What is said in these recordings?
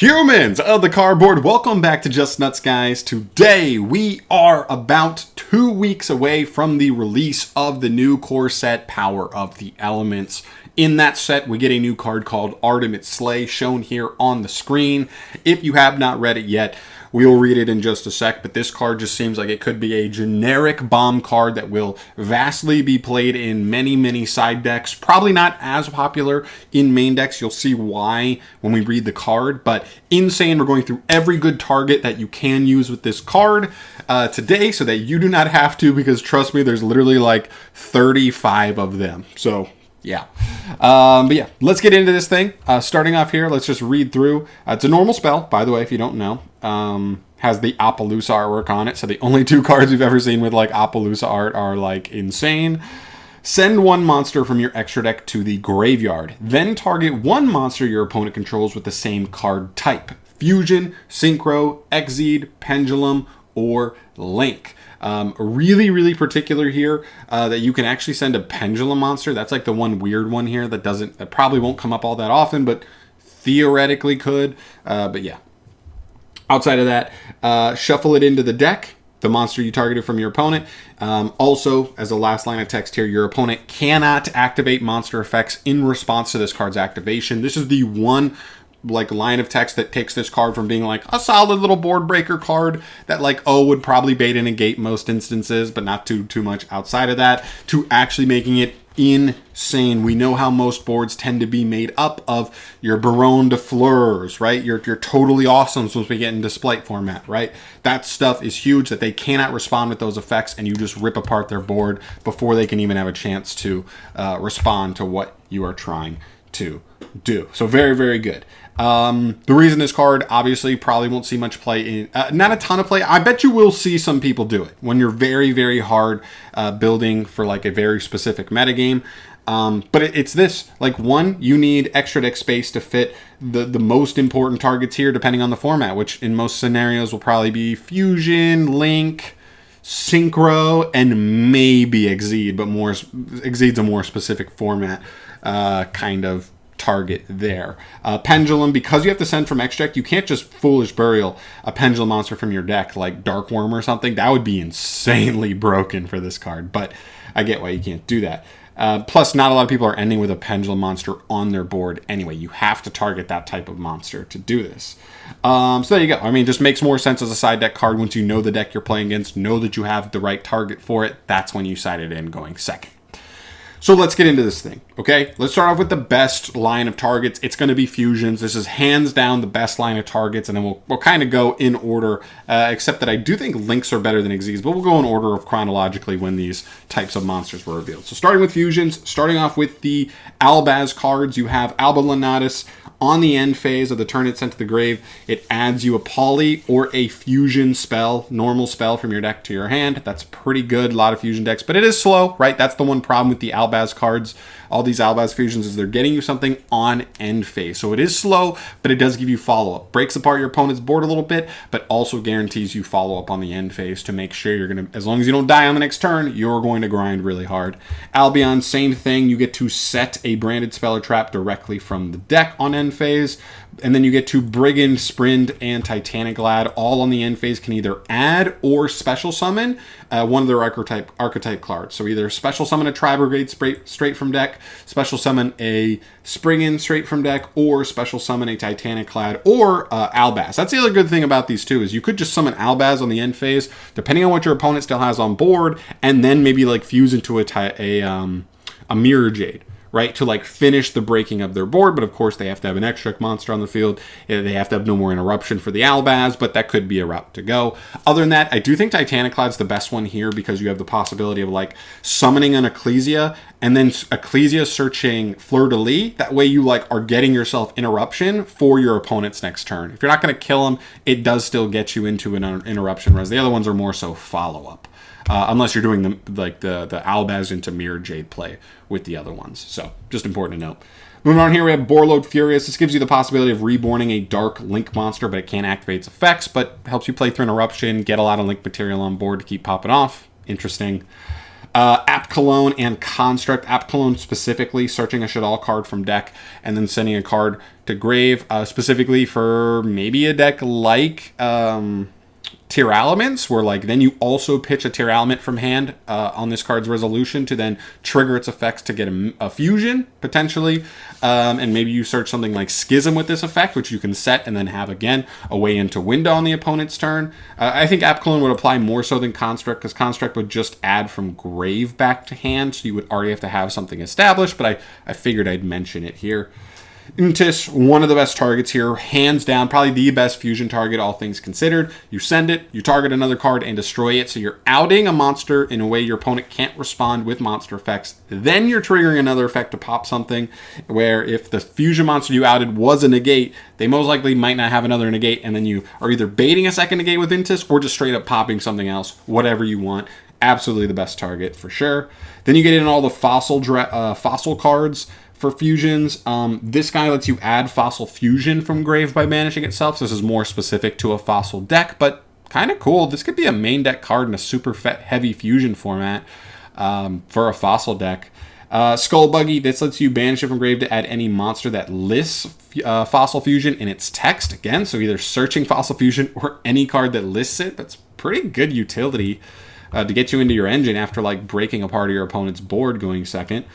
Humans of the cardboard, welcome back to Just Nuts, guys. Today we are about 2 weeks away from the release of the new core set, Power of the Elements. In that set, we get a new card called ARTEMATE Slay, shown here on the screen. If you have not read it yet, we will read it in just a sec, but this card just seems like it could be a generic bomb card that will vastly be played in many side decks. Probably not as popular in main decks. You'll see why when we read the card, but insane. We're going through every good target that you can use with this card today so that you do not have to, because trust me, there's literally like 35 of them. So yeah. But yeah, let's get into this thing. Starting off here, let's just read through. It's a normal spell, by the way, if you don't know. Has the Appaloosa artwork on it. So the only 2 cards we've ever seen with like Appaloosa art are like insane. Send 1 monster from your extra deck to the graveyard. Then target 1 monster your opponent controls with the same card type. Fusion, Synchro, Exceed, Pendulum, or Link. Really particular here that you can actually send a Pendulum monster. That's like the one weird one here that probably won't come up all that often, but theoretically could. But yeah. Outside of that, shuffle it into the deck, the monster you targeted from your opponent. Also, as a last line of text here, your opponent cannot activate monster effects in response to this card's activation. This is the one like line of text that takes this card from being like a solid little board breaker card that like would probably bait and negate most instances, but not too much outside of that, to actually making it insane. We know how most boards tend to be made up of your Baronne de Fleurs, right? Your totally awesome once we get into Splight format, right? That stuff is huge, that they cannot respond with those effects, and you just rip apart their board before they can even have a chance to respond to what you are trying to do. So very good. The reason this card obviously probably won't see much play in, not a ton of play. I bet you will see some people do it when you're very hard building for like a very specific metagame. But it's this, like, one, you need extra deck space to fit the most important targets here, depending on the format, which in most scenarios will probably be Fusion, Link, Synchro, and maybe Exceed, but Exceed's a more specific format kind of target there. Pendulum, because you have to send from extra deck, you can't just Foolish Burial a Pendulum monster from your deck like Darkworm or something. That would be insanely broken for this card, but I get why you can't do that. Plus, not a lot of people are ending with a Pendulum monster on their board anyway. You have to target that type of monster to do this. So there you go. I mean, just makes more sense as a side deck card once you know the deck you're playing against, know that you have the right target for it. That's when you side it in going second. So let's get into this thing, okay? Let's start off with the best line of targets. It's going to be fusions. This is hands down the best line of targets, and then we'll kind of go in order, except that I do think links are better than exes, but we'll go in order of chronologically when these types of monsters were revealed. So starting with fusions, starting off with the Albaz cards, you have Alba Lenatus. On the end phase of the turn it's sent to the grave, it adds you a poly or a fusion spell, normal spell from your deck to your hand. That's pretty good, a lot of fusion decks, but it is slow, right? That's the one problem with the Albaz cards. All these Albaz fusions is they're getting you something on end phase. So it is slow, but it does give you follow-up. Breaks apart your opponent's board a little bit, but also guarantees you follow-up on the end phase to make sure you're going to, as long as you don't die on the next turn, you're going to grind really hard. Albion, same thing. You get to set a branded spell or trap directly from the deck on end phase. And then you get to Brigand, Sprint, and Titanic Lad. All on the end phase can either add or special summon one of their archetype cards. So either special summon a Tri-Brigade straight from deck, special summon a Spriggan straight from deck, or special summon a Titanic Clad or Albaz. That's the other good thing about these two, is you could just summon Albaz on the end phase, depending on what your opponent still has on board, and then maybe like fuse into a Mirror Jade, right, to like finish the breaking of their board. But of course they have to have an extra monster on the field. They have to have no more interruption for the Albaz, but that could be a route to go. Other than that, I do think Titanic Clad's the best one here, because you have the possibility of like summoning an Ecclesia and then Ecclesia searching Fleur de Lis. That way you like are getting yourself interruption for your opponent's next turn. If you're not going to kill them, it does still get you into an interruption, whereas the other ones are more so follow-up. Unless you're doing the Albaz into Mirror Jade play with the other ones. So, just important to note. Moving on here, we have Borload Furious. This gives you the possibility of reborning a Dark Link monster, but it can't activate its effects, but helps you play through Interruption, get a lot of Link material on board to keep popping off. Interesting. Apt Cologne and Construct. Apt Cologne specifically searching a Shadal card from deck and then sending a card to grave, specifically for maybe a deck like Tearalaments, where like then you also pitch a Tearalement from hand on this card's resolution to then trigger its effects to get a fusion potentially, and maybe you search something like Schism with this effect, which you can set and then have again a way into window on the opponent's turn. I think Apt Cologne would apply more so than Construct, because Construct would just add from grave back to hand, so you would already have to have something established, but I figured I'd mention it here. Intis, one of the best targets here, hands down, probably the best fusion target, all things considered. You send it, you target another card and destroy it, so you're outing a monster in a way your opponent can't respond with monster effects. Then you're triggering another effect to pop something, where if the fusion monster you outed was a negate, they most likely might not have another negate, and then you are either baiting a second negate with Intis or just straight up popping something else, whatever you want. Absolutely the best target for sure. Then you get in all the fossil cards for fusions. This guy lets you add Fossil Fusion from grave by banishing itself. So this is more specific to a fossil deck, but kind of cool. This could be a main deck card in a super heavy fusion format for a fossil deck. Skull Buggy, this lets you banish it from grave to add any monster that lists Fossil Fusion in its text. Again, so either searching Fossil Fusion or any card that lists it. That's pretty good utility to get you into your engine after like breaking a part of your opponent's board going second.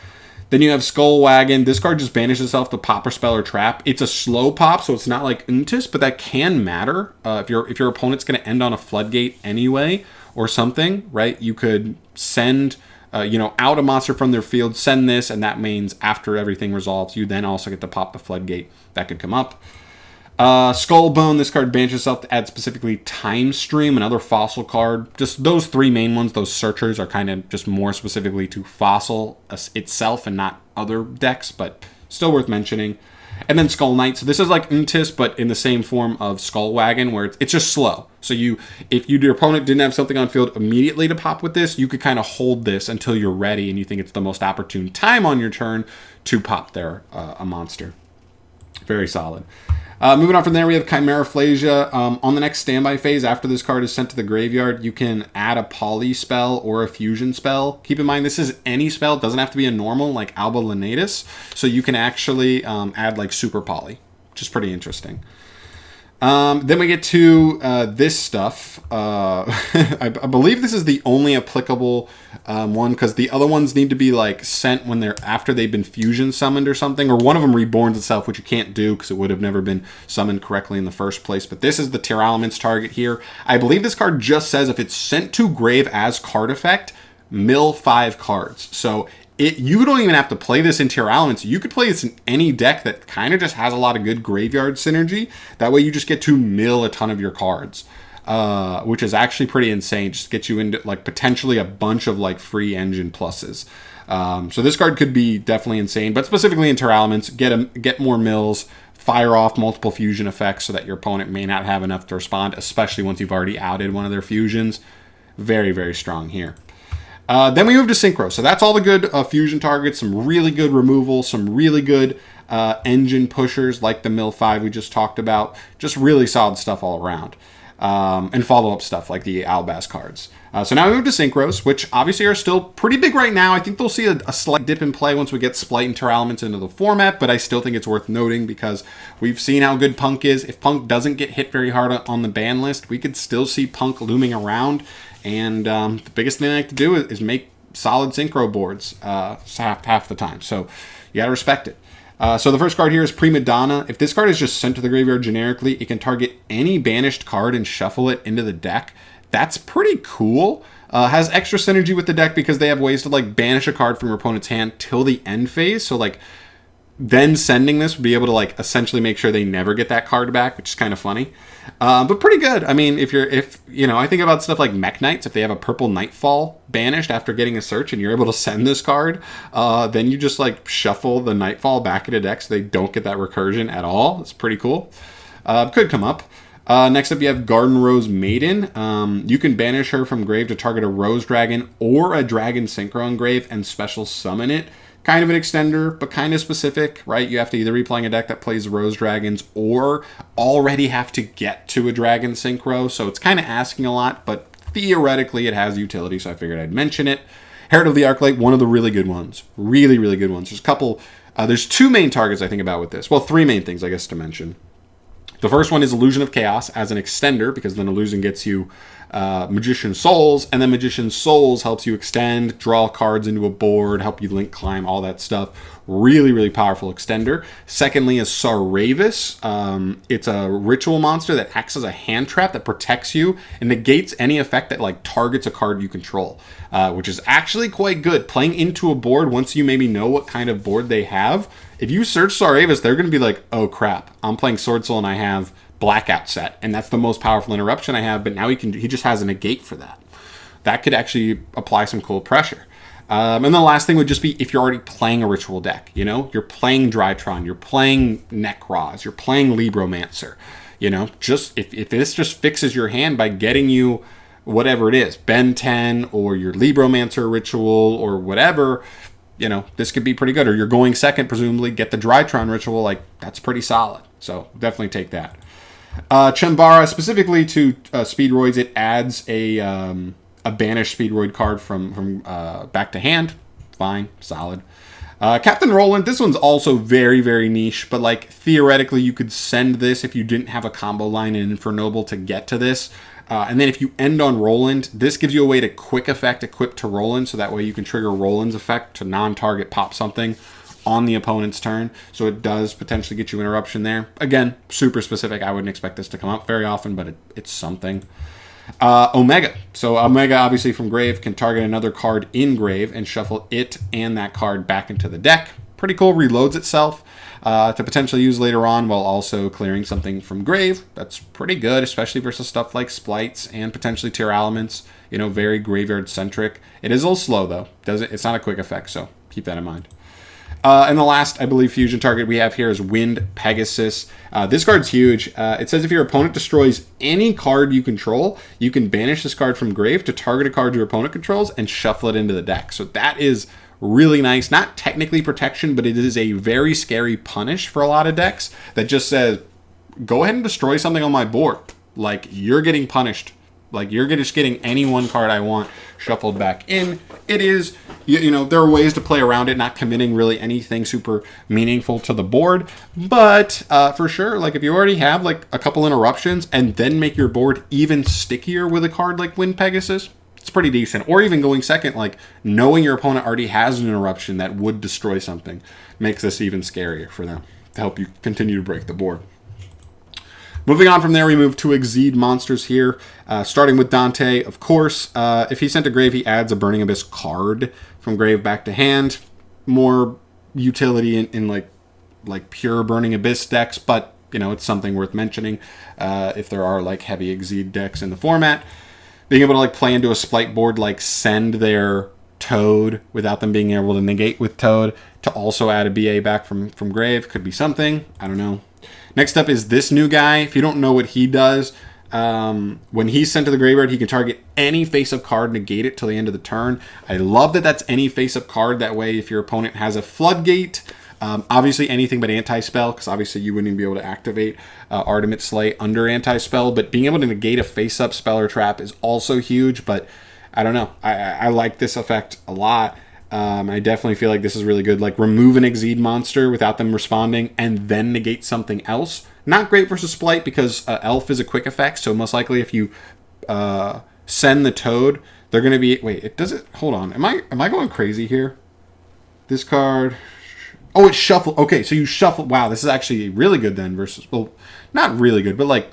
Then you have Skull Wagon. This card just banishes itself to pop or spell or trap. It's a slow pop, so it's not like Untis, but that can matter. If your opponent's going to end on a floodgate anyway or something, right? You could send, out a monster from their field, send this, and that means after everything resolves, you then also get to pop the floodgate. That could come up. Skullbone, this card banishes itself to add specifically Time Stream, another fossil card. Just those three main ones, those searchers, are kind of just more specifically to fossil itself and not other decks, but still worth mentioning. And then Skull Knight. So this is like Untis, but in the same form of Skull Wagon, where it's just slow. So if your opponent didn't have something on field immediately to pop with this, you could kind of hold this until you're ready and you think it's the most opportune time on your turn to pop a monster. Very solid. Moving on from there, we have Chimera Phlasia. On the next standby phase, after this card is sent to the graveyard, you can add a poly spell or a fusion spell. Keep in mind, this is any spell. It doesn't have to be a normal, like Alba Lenatus. So you can actually add like super poly, which is pretty interesting. Then we get to this stuff. I believe this is the only applicable one, because the other ones need to be like sent when after they've been fusion summoned or something, or one of them reborns itself, which you can't do because it would have never been summoned correctly in the first place. But this is the Tearalaments target here. I believe this card just says if it's sent to grave as card effect, mill 5 cards. So you don't even have to play this in Tearalaments. You could play this in any deck that kind of just has a lot of good graveyard synergy. That way you just get to mill a ton of your cards, which is actually pretty insane. Just get you into like potentially a bunch of like free engine pluses. So this card could be definitely insane, but specifically in Tearalaments, get more mills, fire off multiple fusion effects so that your opponent may not have enough to respond, especially once you've already outed one of their fusions. Very, very strong here. Then we move to Synchro. So that's all the good fusion targets, some really good removal, some really good engine pushers like the Mill 5 we just talked about. Just really solid stuff all around. And follow-up stuff like the Albaz cards. So now we move to Synchros, which obviously are still pretty big right now. I think they'll see a slight dip in play once we get Splight and Tearalaments into the format, but I still think it's worth noting because we've seen how good Punk is. If Punk doesn't get hit very hard on the ban list, we could still see Punk looming around. And the biggest thing I like to do is make solid Synchro boards half the time. So you gotta respect it. So the first card here is Prima Donna. If this card is just sent to the graveyard generically, it can target any banished card and shuffle it into the deck. That's pretty cool. Has extra synergy with the deck because they have ways to like banish a card from your opponent's hand till the end phase. So like then sending this would be able to like essentially make sure they never get that card back, which is kind of funny. But pretty good. I mean, if I think about stuff like Mech Knights, if they have a purple Nightfall banished after getting a search and you're able to send this card, then you just like shuffle the Nightfall back into deck so they don't get that recursion at all. It's pretty cool. Could come up. Next up, you have Garden Rose Maiden. You can banish her from grave to target a Rose Dragon or a Dragon Synchro in grave and special summon it. Kind of an extender, but kind of specific, right? You have to either be playing a deck that plays Rose Dragons or already have to get to a Dragon Synchro. So it's kind of asking a lot, but theoretically it has utility, so I figured I'd mention it. Herald of the Arclight, one of the really good ones. Really, really good ones. There's a couple, there's two main targets I think about with this. Well, three main things, I guess, to mention. The first one is Illusion of Chaos as an extender, because then Illusion gets you Magician Souls, and then Magician Souls helps you extend, draw cards into a board, help you link climb, all that stuff. Really, really powerful extender. Secondly is Saravis. It's a ritual monster that acts as a hand trap that protects you and negates any effect that like targets a card you control, which is actually quite good. Playing into a board, once you maybe know what kind of board they have, if you search Saravis, they're going to be like, oh crap, I'm playing Sword Soul and I have Blackout set, and that's the most powerful interruption I have, but now he just has a negate for that. That could actually apply some cool pressure. And the last thing would just be if you're already playing a ritual deck, you know, you're playing Drytron, you're playing Nekroz, you're playing Libromancer, you know, just if this just fixes your hand by getting you whatever it is, Ben 10 or your Libromancer ritual or whatever, you know, this could be pretty good. Or you're going second, presumably, get the Drytron ritual, like that's pretty solid. So definitely take that. Chambara, specifically to Speedroids, it adds a banished Speedroid card from back to hand. Fine, solid. Captain Roland, this one's also very, very niche, but like theoretically you could send this if you didn't have a combo line in Infernoble to get to this. And then if you end on Roland, this gives you a way to quick effect equip to Roland, so that way you can trigger Roland's effect to non-target pop something on the opponent's turn. So it does potentially get you interruption there. Again, super specific. I wouldn't expect this to come up very often, but it's something. Omega. So Omega, obviously from Grave, can target another card in Grave and shuffle it and that card back into the deck. Pretty cool. Reloads itself to potentially use later on while also clearing something from Grave. That's pretty good, especially versus stuff like Splites and potentially Tier Elements. You know, very graveyard centric. It is a little slow though. It's not a quick effect, so keep that in mind. And the last, I believe, fusion target we have here is Wind Pegasus. This card's huge. It says if your opponent destroys any card you control, you can banish this card from Grave to target a card your opponent controls and shuffle it into the deck. So that is really nice. Not technically protection, but it is a very scary punish for a lot of decks that just says, go ahead and destroy something on my board. Like, you're getting punished. Like, you're just getting any one card I want shuffled back in. It is, you know, there are ways to play around it, not committing really anything super meaningful to the board. But for sure, like, if you already have, like, a couple interruptions and then make your board even stickier with a card like Wind Pegasus, it's pretty decent. Or even going second, like, knowing your opponent already has an interruption that would destroy something makes this even scarier for them to help you continue to break the board. Moving on from there, we move to Exceed monsters here, starting with Dante. Of course, if he's sent to Grave, he adds a Burning Abyss card from Grave back to hand. More utility in like pure Burning Abyss decks, but you know, it's something worth mentioning if there are like heavy Exceed decks in the format. Being able to like play into a Splite board, like send their Toad without them being able to negate with Toad to also add a BA back from Grave could be something. I don't know. Next up is this new guy. If you don't know what he does, when he's sent to the graveyard, he can target any face-up card, negate it till the end of the turn. I love that that's any face-up card. That way, if your opponent has a Floodgate, obviously anything but anti-spell, because obviously you wouldn't even be able to activate ARTEMATE Slay under anti-spell, but being able to negate a face-up spell or trap is also huge, but I don't know. I like this effect a lot. I definitely feel like this is really good. Like, remove an Exceed monster without them responding and then negate something else. Not great versus Splite because Elf is a quick effect, so most likely if you send the Toad, they're going to be... Wait, it does it... Hold on. Am I going crazy here? This card... Oh, it's shuffle. Okay, so you shuffle... Wow, this is actually really good then versus... Well, not really good, but like,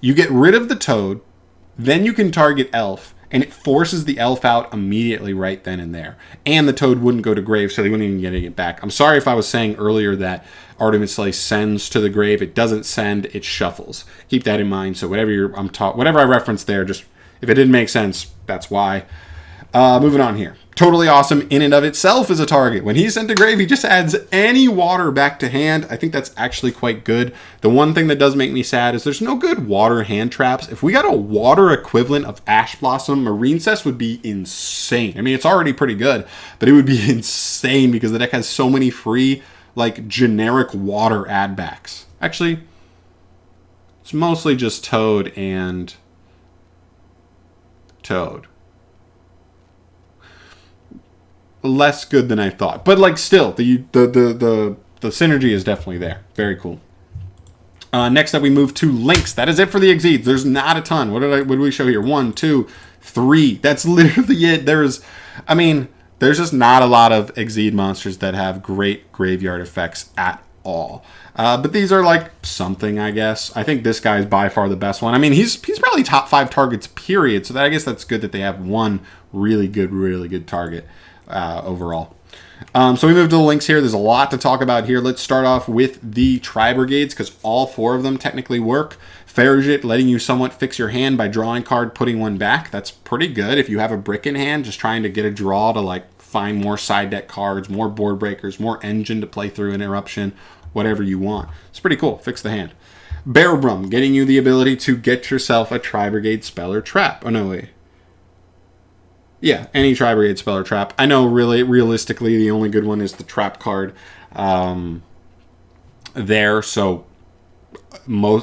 you get rid of the Toad, then you can target Elf, and it forces the Elf out immediately right then and there. And the Toad wouldn't go to Grave, so they wouldn't even get it back. I'm sorry if I was saying earlier that ARTEMATE Slay sends to the Grave. It doesn't send, it shuffles. Keep that in mind. So whatever I referenced there, just if it didn't make sense, that's why. Moving on here. Totally awesome in and of itself as a target. When he's sent to Grave, he just adds any water back to hand. I think that's actually quite good. The one thing that does make me sad is there's no good water hand traps. If we got a water equivalent of Ash Blossom, Marine Cess would be insane. I mean, it's already pretty good, but it would be insane because the deck has so many free, like, generic water add backs. Actually, it's mostly just Toad and Toad. less good than I thought. But like still, the synergy is definitely there. Very cool. Next up, we move to links. That is it for the Exceeds. There's not a ton. What did we show here? 1, 2, 3. That's literally it. There's just not a lot of Exceed monsters that have great graveyard effects at all. But these are like something, I guess. I think this guy is by far the best one. I mean, he's probably top 5 targets, period. So I guess that's good that they have one really good target overall. So we move to the links here. There's a lot to talk about here. Let's start off with the Tri-Brigades, because all 4 of them technically work. Farragut, letting you somewhat fix your hand by drawing card, putting one back. That's pretty good. If you have a brick in hand, just trying to get a draw to like find more side deck cards, more board breakers, more engine to play through interruption, whatever you want. It's pretty cool. Fix the hand. Barrowbrum, getting you the ability to get yourself a Tri-Brigade spell or trap. Oh, no, wait. Yeah, any Tri-Brigade spell or trap. I know realistically the only good one is the trap card there. So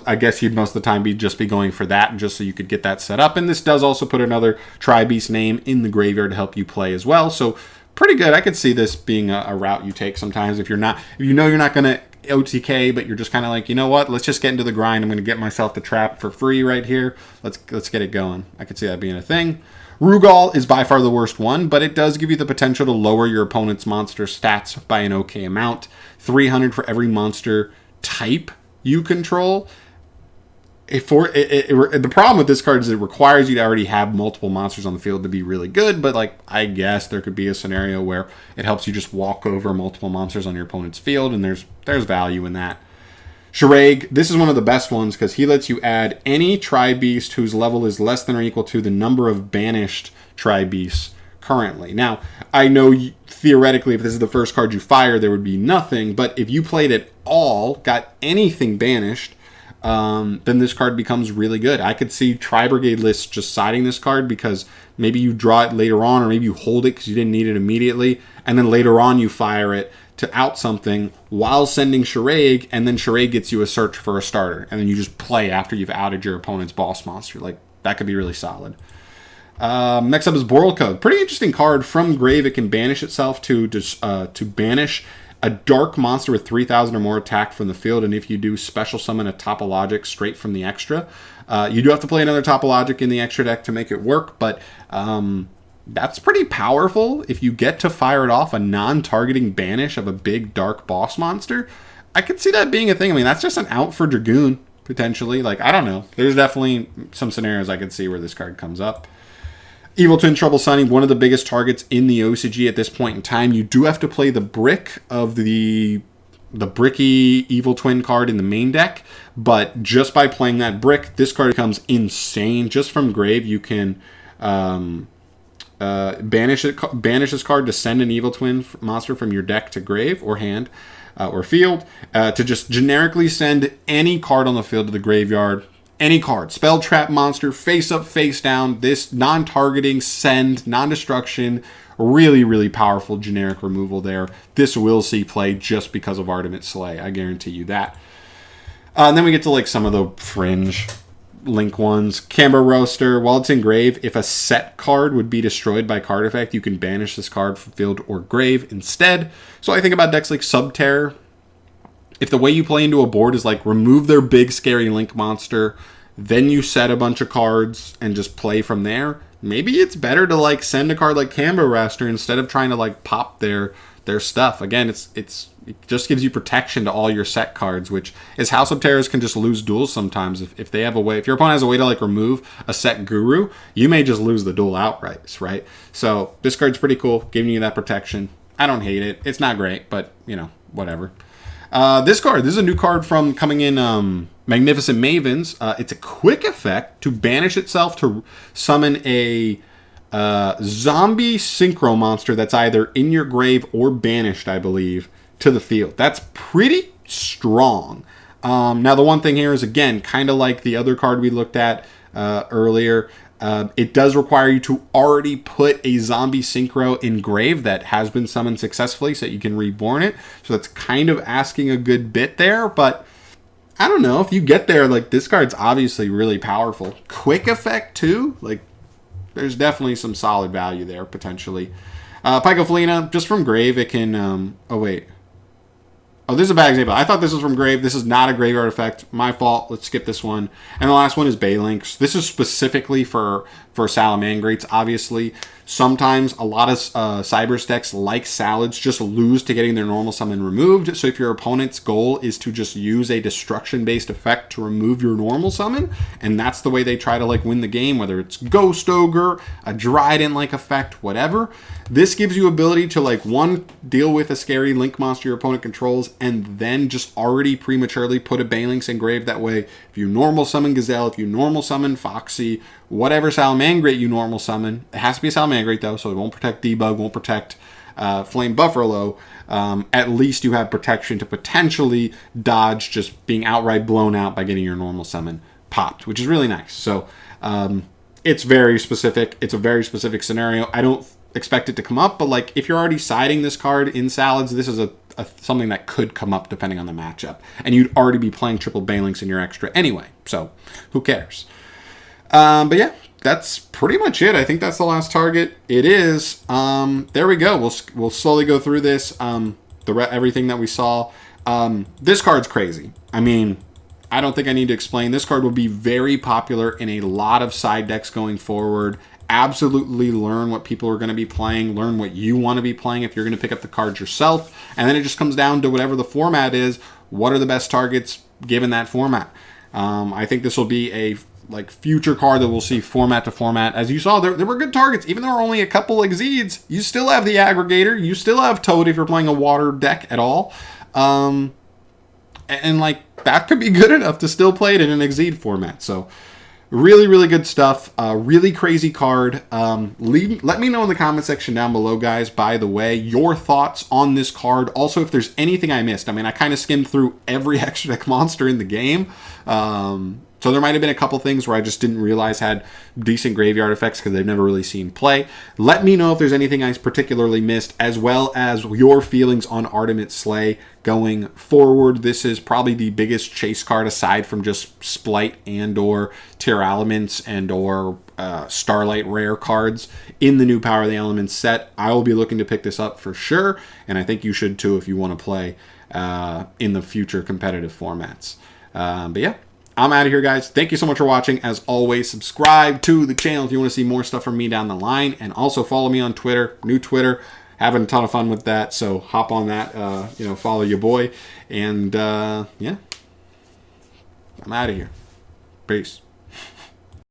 I guess you'd most of the time be going for that just so you could get that set up. And this does also put another Tri-Beast name in the graveyard to help you play as well. So pretty good. I could see this being a route you take sometimes if you know you're not going to OTK, but you're just kind of like, you know what, let's just get into the grind. I'm going to get myself the trap for free right here. Let's get it going. I could see that being a thing. Rugal is by far the worst one, but it does give you the potential to lower your opponent's monster stats by an okay amount. 300 for every monster type you control. The problem with this card is it requires you to already have multiple monsters on the field to be really good, but like I guess there could be a scenario where it helps you just walk over multiple monsters on your opponent's field, and there's value in that. Shiraig, this is one of the best ones because he lets you add any Tri-Beast whose level is less than or equal to the number of banished Tri-Beasts currently. Now, I know theoretically if this is the first card you fire, there would be nothing, but if you played it all, got anything banished, then this card becomes really good. I could see Tri-Brigade lists just siding this card because maybe you draw it later on, or maybe you hold it because you didn't need it immediately, and then later on you fire it to out something while sending Shiraig, and then Shiraig gets you a search for a starter, and then you just play after you've outed your opponent's boss monster. Like, that could be really solid. Next up is Borrelcode. Pretty interesting card. From grave, it can banish itself to banish a dark monster with 3,000 or more attack from the field, and if you do, special summon a Topologic straight from the extra. You do have to play another Topologic in the extra deck to make it work, but that's pretty powerful. If you get to fire it off, a non-targeting banish of a big dark boss monster, I could see that being a thing. I mean, that's just an out for Dragoon, potentially. Like, I don't know. There's definitely some scenarios I could see where this card comes up. Evil Twin Trouble Sunny, one of the biggest targets in the OCG at this point in time. You do have to play the brick of the bricky Evil Twin card in the main deck, but just by playing that brick, this card becomes insane. Just from grave, you can banish this card to send an Evil Twin monster from your deck to grave or hand or field, to just generically send any card on the field to the graveyard. Any card, spell, trap, monster, face up, face down. This non-targeting, send, non-destruction, really powerful generic removal there. This will see play just because of ARTEMATE Slay. I guarantee you that. And then we get to like some of the fringe link ones. Canberra Roaster, while it's in grave, if a set card would be destroyed by card effect, you can banish this card from field or grave instead. So I think about decks like Subterror. If the way you play into a board is like remove their big scary link monster, then you set a bunch of cards and just play from there, maybe it's better to like send a card like Canberra Roaster instead of trying to like pop their stuff. Again, it just gives you protection to all your set cards, which is how Subterrors can just lose duels sometimes. If they have a way, if your opponent has a way to like remove a set Guru, you may just lose the duel outright, right? So this card's pretty cool, giving you that protection. I don't hate it. It's not great, but you know, whatever. This is a new card from coming in Magnificent Mavens. It's a quick effect to banish itself to summon a zombie synchro monster that's either in your grave or banished, I believe, to the field. That's pretty strong. Now, the one thing here is, again, kind of like the other card we looked at earlier, it does require you to already put a zombie synchro in grave that has been summoned successfully so that you can reborn it. So that's kind of asking a good bit there, but I don't know. If you get there, like, this card's obviously really powerful. Quick effect too, like, there's definitely some solid value there potentially. Pycophyllina, just from Grave, it can... oh, wait. Oh, this is a bad example. I thought this was from Grave. This is not a graveyard effect. My fault. Let's skip this one. And the last one is Balinks. This is specifically for Salamangrates, obviously. Sometimes a lot of Cybers decks, like Salads, just lose to getting their normal summon removed. So if your opponent's goal is to just use a destruction-based effect to remove your normal summon, and that's the way they try to like win the game, whether it's Ghost Ogre, a Dryden-like effect, whatever, this gives you ability to like, one, deal with a scary link monster your opponent controls, and then just already prematurely put a Balinks in Grave. That way, if you normal summon Gazelle, if you normal summon Foxy, whatever Salamangrate you normal summon, it has to be a Salamangrate though, so it won't protect Debug, won't protect Flame Buffalo. At least you have protection to potentially dodge just being outright blown out by getting your normal summon popped, which is really nice. So it's very specific. It's a very specific scenario. I don't expect it to come up, but like if you're already siding this card in Salads, this is something that could come up depending on the matchup, and you'd already be playing triple Balinks in your extra anyway, so who cares? But yeah, that's pretty much it. I think that's the last target. It is. There we go. We'll slowly go through this. Everything that we saw. This card's crazy. I mean, I don't think I need to explain. This card will be very popular in a lot of side decks going forward. Absolutely learn what people are going to be playing. Learn what you want to be playing if you're going to pick up the cards yourself. And then it just comes down to whatever the format is. What are the best targets given that format? I think this will be a future card that we'll see format to format. As you saw, there were good targets. Even though there were only a couple Exceeds, you still have the Aggregator. You still have Toad if you're playing a water deck at all. And like that could be good enough to still play it in an Exceed format. So really, really good stuff. Really crazy card. Let me know in the comment section down below, guys, by the way, your thoughts on this card. Also, if there's anything I missed. I mean, I kind of skimmed through every extra deck monster in the game. So there might have been a couple things where I just didn't realize had decent graveyard effects because they've never really seen play. Let me know if there's anything I particularly missed, as well as your feelings on ARTEMATE Slay going forward. This is probably the biggest chase card aside from just Splight and or Tier Elements and or Starlight rare cards in the new Power of the Elements set. I will be looking to pick this up for sure, and I think you should too if you want to play in the future competitive formats. But yeah. I'm out of here, guys. Thank you so much for watching. As always, subscribe to the channel if you want to see more stuff from me down the line. And also follow me on Twitter. New Twitter. Having a ton of fun with that. So hop on that. Follow your boy. And, yeah. I'm out of here. Peace.